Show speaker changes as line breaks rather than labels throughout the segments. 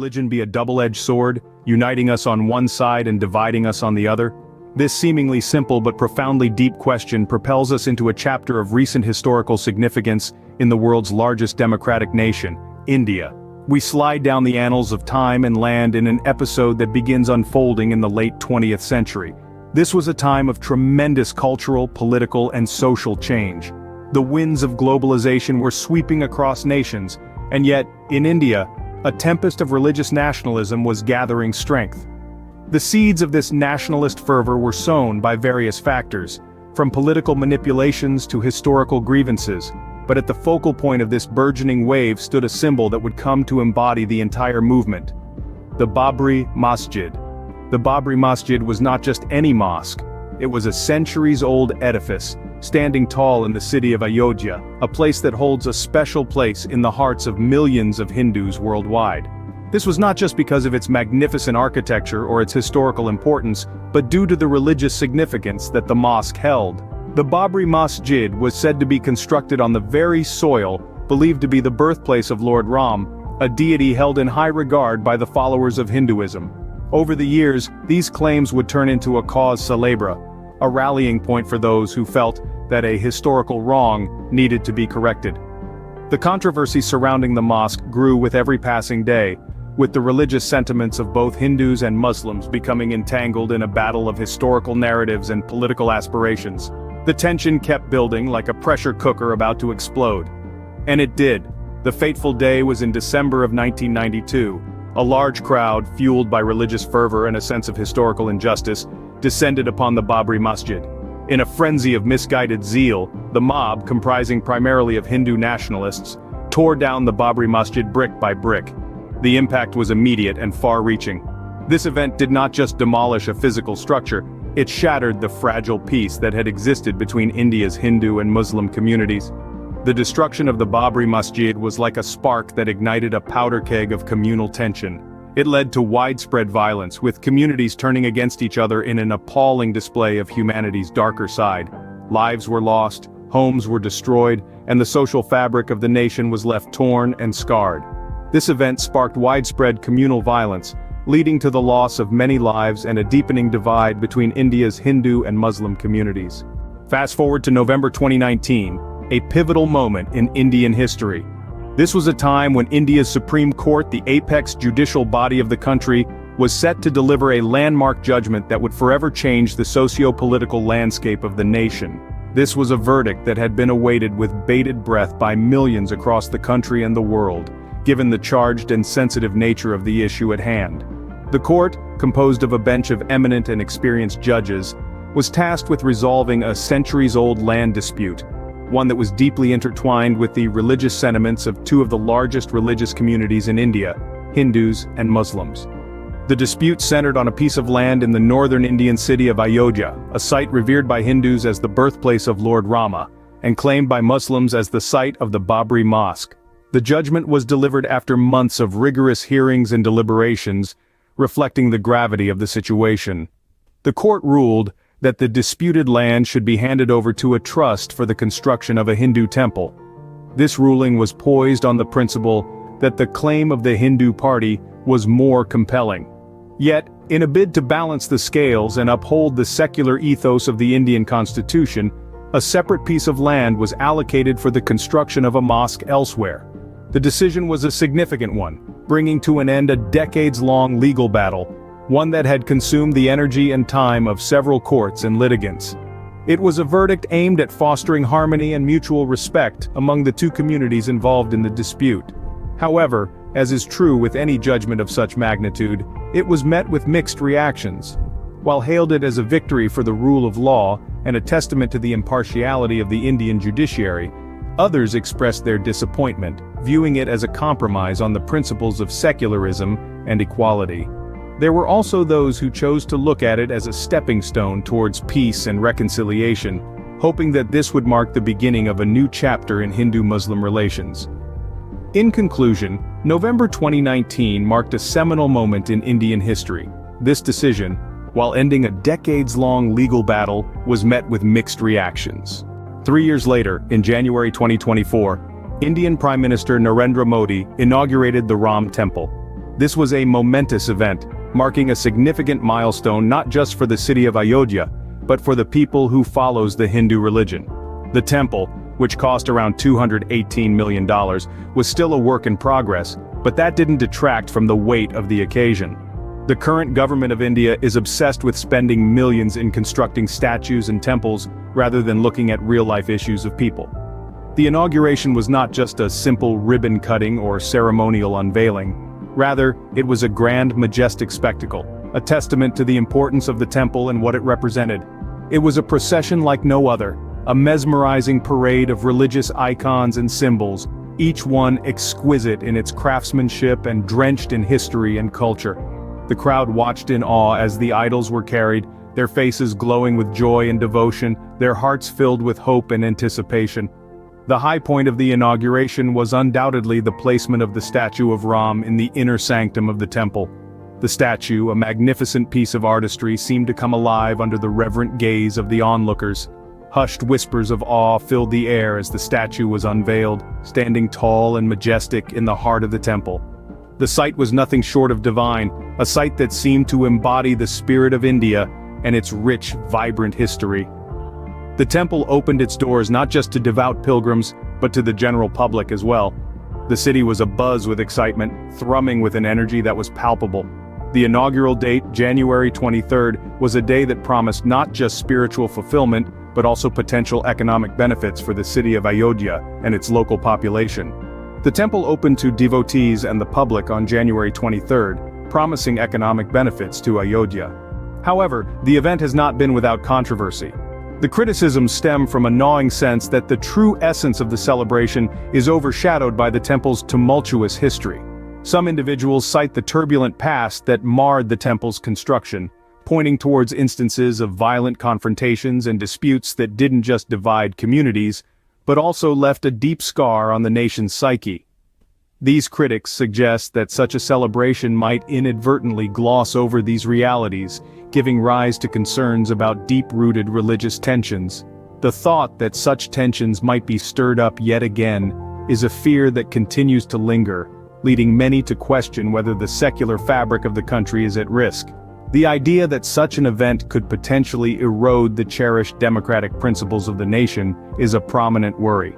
religion be a double-edged sword, uniting us on one side and dividing us on the other? This seemingly simple but profoundly deep question propels us into a chapter of recent historical significance in the world's largest democratic nation, India. We slide down the annals of time and land in an episode that begins unfolding in the late 20th century. This was a time of tremendous cultural, political, and social change. The winds of globalization were sweeping across nations, and yet, in India, a tempest of religious nationalism was gathering strength. The seeds of this nationalist fervor were sown by various factors, from political manipulations to historical grievances, but at the focal point of this burgeoning wave stood a symbol that would come to embody the entire movement: the Babri Masjid. The Babri Masjid was not just any mosque, it was a centuries-old edifice, standing tall in the city of Ayodhya, a place that holds a special place in the hearts of millions of Hindus worldwide. This was not just because of its magnificent architecture or its historical importance, but due to the religious significance that the mosque held. The Babri Masjid was said to be constructed on the very soil believed to be the birthplace of Lord Ram, a deity held in high regard by the followers of Hinduism. Over the years, these claims would turn into a cause célèbre, a rallying point for those who felt that a historical wrong needed to be corrected. The controversy surrounding the mosque grew with every passing day, with the religious sentiments of both Hindus and Muslims becoming entangled in a battle of historical narratives and political aspirations. The tension kept building like a pressure cooker about to explode. And it did. The fateful day was in December of 1992. A large crowd, fueled by religious fervor and a sense of historical injustice, descended upon the Babri Masjid. In a frenzy of misguided zeal, the mob, comprising primarily of Hindu nationalists, tore down the Babri Masjid brick by brick. The impact was immediate and far-reaching. This event did not just demolish a physical structure, it shattered the fragile peace that had existed between India's Hindu and Muslim communities. The destruction of the Babri Masjid was like a spark that ignited a powder keg of communal tension. It led to widespread violence, with communities turning against each other in an appalling display of humanity's darker side. Lives were lost, homes were destroyed, and the social fabric of the nation was left torn and scarred. This event sparked widespread communal violence, leading to the loss of many lives and a deepening divide between India's Hindu and Muslim communities. Fast forward to November 2019, a pivotal moment in Indian history. This was a time when India's Supreme Court, the apex judicial body of the country, was set to deliver a landmark judgment that would forever change the socio-political landscape of the nation. This was a verdict that had been awaited with bated breath by millions across the country and the world, given the charged and sensitive nature of the issue at hand. The court, composed of a bench of eminent and experienced judges, was tasked with resolving a centuries-old land dispute, one that was deeply intertwined with the religious sentiments of two of the largest religious communities in India, Hindus and Muslims. The dispute centered on a piece of land in the northern Indian city of Ayodhya, a site revered by Hindus as the birthplace of Lord Rama, and claimed by Muslims as the site of the Babri Mosque. The judgment was delivered after months of rigorous hearings and deliberations, reflecting the gravity of the situation. The court ruled that the disputed land should be handed over to a trust for the construction of a Hindu temple. This ruling was poised on the principle that the claim of the Hindu party was more compelling. Yet, in a bid to balance the scales and uphold the secular ethos of the Indian constitution, a separate piece of land was allocated for the construction of a mosque elsewhere. The decision was a significant one, bringing to an end a decades-long legal battle, one that had consumed the energy and time of several courts and litigants. It was a verdict aimed at fostering harmony and mutual respect among the two communities involved in the dispute. However, as is true with any judgment of such magnitude, it was met with mixed reactions. While hailed it as a victory for the rule of law and a testament to the impartiality of the Indian judiciary, others expressed their disappointment, viewing it as a compromise on the principles of secularism and equality. There were also those who chose to look at it as a stepping stone towards peace and reconciliation, hoping that this would mark the beginning of a new chapter in Hindu-Muslim relations. In conclusion, November 2019 marked a seminal moment in Indian history. This decision, while ending a decades-long legal battle, was met with mixed reactions. 3 years later, in January 2024, Indian Prime Minister Narendra Modi inaugurated the Ram Temple. This was a momentous event, marking a significant milestone not just for the city of Ayodhya, but for the people who follows the Hindu religion. The temple, which cost around $218 million, was still a work in progress, but that didn't detract from the weight of the occasion. The current government of India is obsessed with spending millions in constructing statues and temples rather than looking at real-life issues of people. The inauguration was not just a simple ribbon cutting or ceremonial unveiling. Rather, it was a grand, majestic spectacle, a testament to the importance of the temple and what it represented. It was a procession like no other, a mesmerizing parade of religious icons and symbols, each one exquisite in its craftsmanship and drenched in history and culture. The crowd watched in awe as the idols were carried, their faces glowing with joy and devotion, their hearts filled with hope and anticipation. The high point of the inauguration was undoubtedly the placement of the statue of Ram in the inner sanctum of the temple. The statue, a magnificent piece of artistry, seemed to come alive under the reverent gaze of the onlookers. Hushed whispers of awe filled the air as the statue was unveiled, standing tall and majestic in the heart of the temple. The sight was nothing short of divine, a sight that seemed to embody the spirit of India and its rich, vibrant history. The temple opened its doors not just to devout pilgrims, but to the general public as well. The city was abuzz with excitement, thrumming with an energy that was palpable. The inaugural date, January 23rd, was a day that promised not just spiritual fulfillment, but also potential economic benefits for the city of Ayodhya and its local population. The temple opened to devotees and the public on January 23rd, promising economic benefits to Ayodhya. However, the event has not been without controversy. The criticisms stem from a gnawing sense that the true essence of the celebration is overshadowed by the temple's tumultuous history. Some individuals cite the turbulent past that marred the temple's construction, pointing towards instances of violent confrontations and disputes that didn't just divide communities, but also left a deep scar on the nation's psyche. These critics suggest that such a celebration might inadvertently gloss over these realities, giving rise to concerns about deep-rooted religious tensions. The thought that such tensions might be stirred up yet again is a fear that continues to linger, leading many to question whether the secular fabric of the country is at risk. The idea that such an event could potentially erode the cherished democratic principles of the nation is a prominent worry.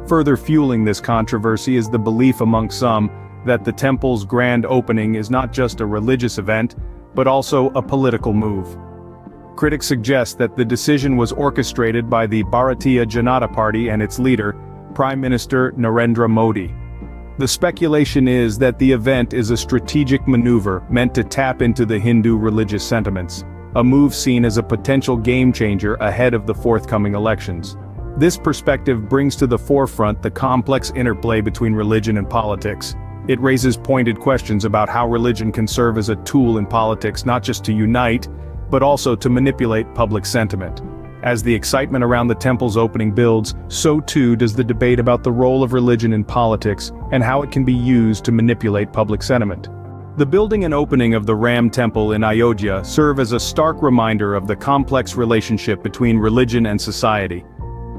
Further fueling this controversy is the belief among some that the temple's grand opening is not just a religious event, but also a political move. Critics suggest that the decision was orchestrated by the Bharatiya Janata Party and its leader, Prime Minister Narendra Modi. The speculation is that the event is a strategic maneuver meant to tap into the Hindu religious sentiments, a move seen as a potential game-changer ahead of the forthcoming elections. This perspective brings to the forefront the complex interplay between religion and politics. It raises pointed questions about how religion can serve as a tool in politics not just to unite, but also to manipulate public sentiment. As the excitement around the temple's opening builds, so too does the debate about the role of religion in politics and how it can be used to manipulate public sentiment. The building and opening of the Ram Temple in Ayodhya serve as a stark reminder of the complex relationship between religion and society.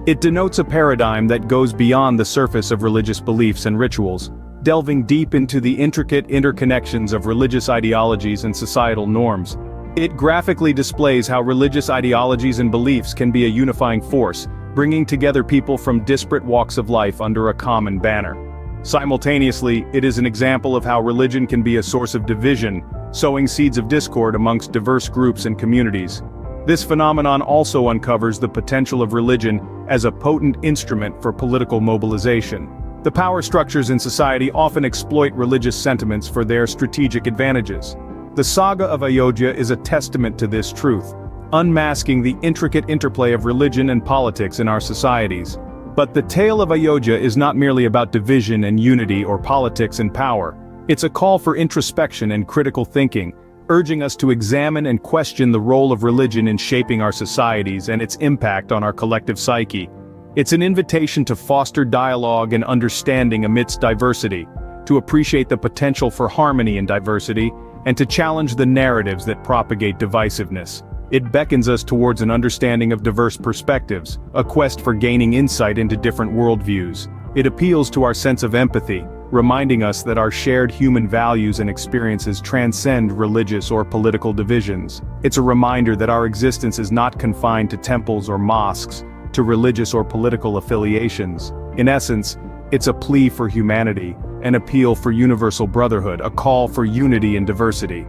It denotes a paradigm that goes beyond the surface of religious beliefs and rituals, delving deep into the intricate interconnections of religious ideologies and societal norms. It graphically displays how religious ideologies and beliefs can be a unifying force, bringing together people from disparate walks of life under a common banner. Simultaneously, it is an example of how religion can be a source of division, sowing seeds of discord amongst diverse groups and communities. This phenomenon also uncovers the potential of religion as a potent instrument for political mobilization. The power structures in society often exploit religious sentiments for their strategic advantages. The saga of Ayodhya is a testament to this truth, unmasking the intricate interplay of religion and politics in our societies. But the tale of Ayodhya is not merely about division and unity or politics and power. It's a call for introspection and critical thinking, urging us to examine and question the role of religion in shaping our societies and its impact on our collective psyche. It's an invitation to foster dialogue and understanding amidst diversity, to appreciate the potential for harmony in diversity, and to challenge the narratives that propagate divisiveness. It beckons us towards an understanding of diverse perspectives, a quest for gaining insight into different worldviews. It appeals to our sense of empathy, reminding us that our shared human values and experiences transcend religious or political divisions. It's a reminder that our existence is not confined to temples or mosques, to religious or political affiliations. In essence, it's a plea for humanity, an appeal for universal brotherhood, a call for unity and diversity.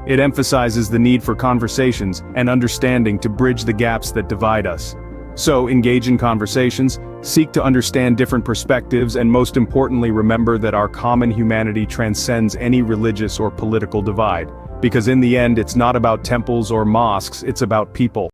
It emphasizes the need for conversations and understanding to bridge the gaps that divide us. So, engage in conversations, seek to understand different perspectives, and most importantly, remember that our common humanity transcends any religious or political divide. Because in the end, it's not about temples or mosques, it's about people.